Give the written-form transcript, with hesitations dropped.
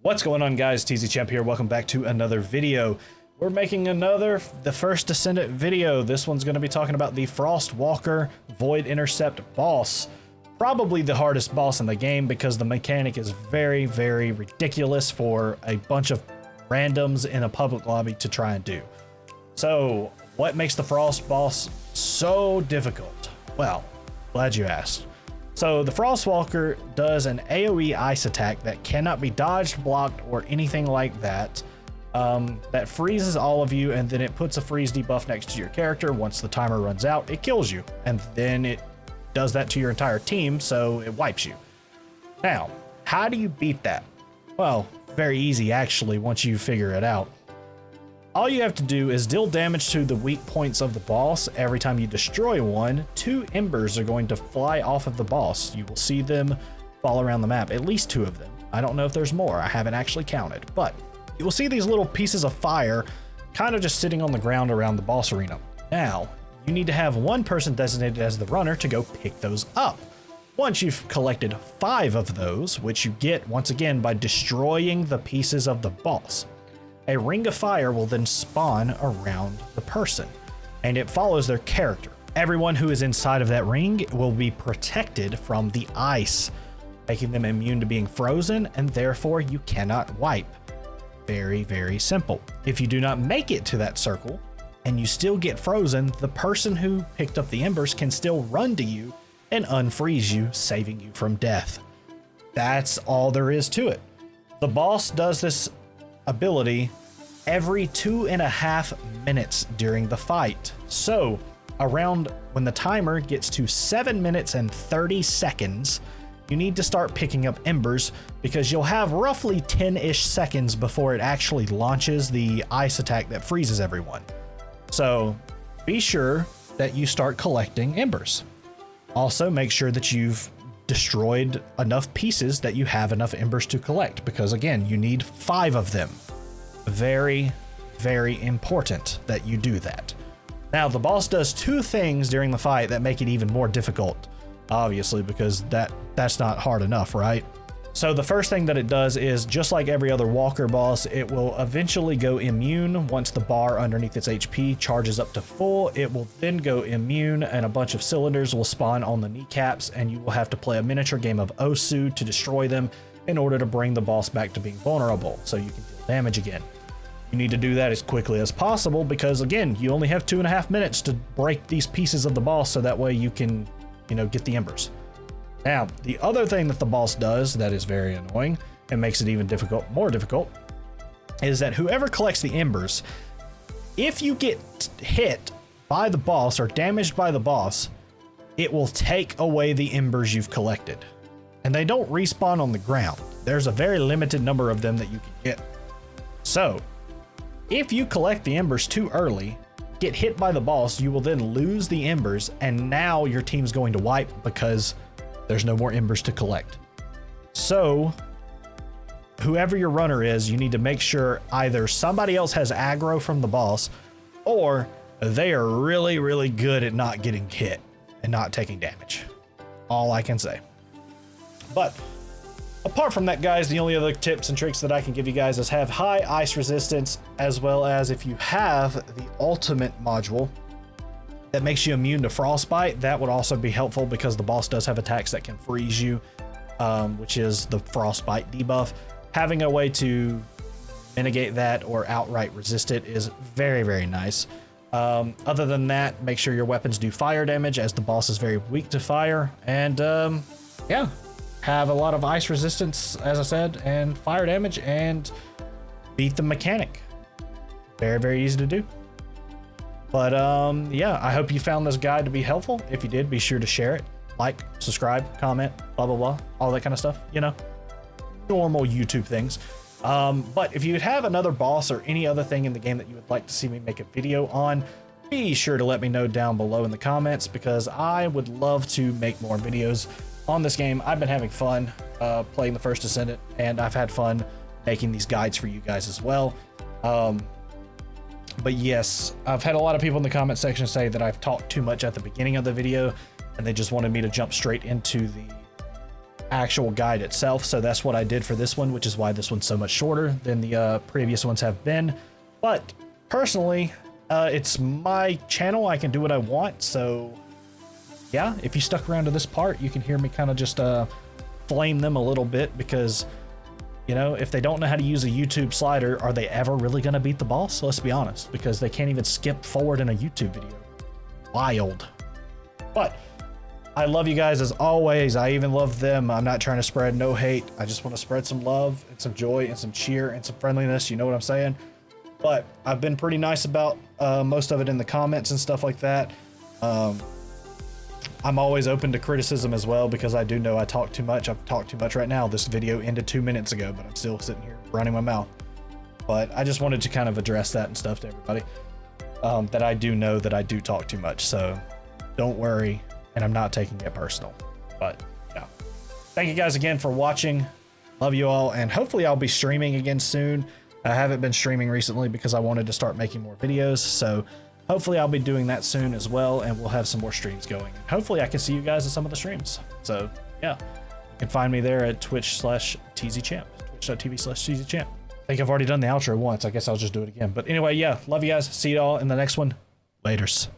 What's going on, guys? TZ Champ here. Welcome back to another video. We're making the first Descendant video. This one's going to be talking about the Frostwalker Void Intercept boss. Probably the hardest boss in the game because the mechanic is very, very ridiculous for a bunch of randoms in a public lobby to try and do. So, what makes the Frost boss so difficult? Well, glad you asked. So the Frostwalker does an AoE ice attack that cannot be dodged, blocked, or anything like that. That freezes all of you, and then it puts a freeze debuff next to your character. Once the timer runs out, it kills you, and then it does that to your entire team, so it wipes you. Now, how do you beat that? Well, very easy actually once you figure it out. All you have to do is deal damage to the weak points of the boss. Every time you destroy one, 2 embers are going to fly off of the boss. You will see them fall around the map, at least 2 of them. I don't know if there's more, I haven't actually counted, but you will see these little pieces of fire kind of just sitting on the ground around the boss arena. Now, you need to have one person designated as the runner to go pick those up. Once you've collected 5 of those, which you get once again by destroying the pieces of the boss, a ring of fire will then spawn around the person, and it follows their character. Everyone who is inside of that ring will be protected from the ice, making them immune to being frozen, and therefore you cannot wipe. Very, very simple. If you do not make it to that circle, and you still get frozen, the person who picked up the embers can still run to you and unfreeze you, saving you from death. That's all there is to it. The boss does this ability every 2.5 minutes during the fight. So around when the timer gets to 7 minutes and 30 seconds, you need to start picking up embers because you'll have roughly 10-ish seconds before it actually launches the ice attack that freezes everyone. So be sure that you start collecting embers. Also make sure that you've destroyed enough pieces that you have enough embers to collect, because again, you need 5 of them. Very, very important that you do that. Now, the boss does 2 things during the fight that make it even more difficult, obviously, because that's not hard enough, right? So the first thing that it does is, just like every other walker boss, it will eventually go immune once the bar underneath its HP charges up to full. It will then go immune, and a bunch of cylinders will spawn on the kneecaps, and you will have to play a miniature game of Osu to destroy them in order to bring the boss back to being vulnerable, so you can deal damage again. You need to do that as quickly as possible because, again, you only have 2.5 minutes to break these pieces of the boss, so that way you can, get the embers. Now, the other thing that the boss does that is very annoying and makes it even more difficult, is that whoever collects the embers, if you get hit by the boss or damaged by the boss, it will take away the embers you've collected. And they don't respawn on the ground. There's a very limited number of them that you can get. So, if you collect the embers too early, get hit by the boss, you will then lose the embers, and now your team's going to wipe because there's no more embers to collect. So, whoever your runner is, you need to make sure either somebody else has aggro from the boss, or they are really, really good at not getting hit and not taking damage. All I can say. But apart from that, guys, the only other tips and tricks that I can give you guys is have high ice resistance, as well as if you have the ultimate module that makes you immune to frostbite, that would also be helpful because the boss does have attacks that can freeze you, which is the frostbite debuff. Having a way to mitigate that or outright resist it is very, very nice. Other than that, make sure your weapons do fire damage, as the boss is very weak to fire, and yeah, have a lot of ice resistance, as I said, and fire damage, and beat the mechanic. Very, very easy to do. But yeah, I hope you found this guide to be helpful. If you did, be sure to share it, like, subscribe, comment, blah, blah, blah, all that kind of stuff, normal YouTube things. But if you have another boss or any other thing in the game that you would like to see me make a video on, be sure to let me know down below in the comments, because I would love to make more videos on this game. I've been having fun playing the first Descendant, and I've had fun making these guides for you guys as well. But yes, I've had a lot of people in the comment section say that I've talked too much at the beginning of the video, and they just wanted me to jump straight into the actual guide itself. So that's what I did for this one, which is why this one's so much shorter than the previous ones have been. But personally, it's my channel. I can do what I want. So yeah, if you stuck around to this part, you can hear me kind of just flame them a little bit because, you know, if they don't know how to use a YouTube slider, are they ever really going to beat the boss? Let's be honest, because they can't even skip forward in a YouTube video. Wild. But I love you guys as always. I even love them. I'm not trying to spread no hate. I just want to spread some love and some joy and some cheer and some friendliness. You know what I'm saying? But I've been pretty nice about most of it in the comments and stuff like that. I'm always open to criticism as well because I do know I talk too much. I've talked too much right now. This video ended 2 minutes ago, but I'm still sitting here running my mouth. But I just wanted to kind of address that and stuff to everybody. That I do know that I do talk too much. So don't worry. And I'm not taking it personal. But yeah. Thank you guys again for watching. Love you all. And hopefully I'll be streaming again soon. I haven't been streaming recently because I wanted to start making more videos. So hopefully I'll be doing that soon as well. And we'll have some more streams going. Hopefully I can see you guys at some of the streams. So yeah, you can find me there at Twitch/TZChamp. Twitch.tv/TZChamp. I think I've already done the outro once. I guess I'll just do it again. But anyway, yeah, love you guys. See you all in the next one. Laters.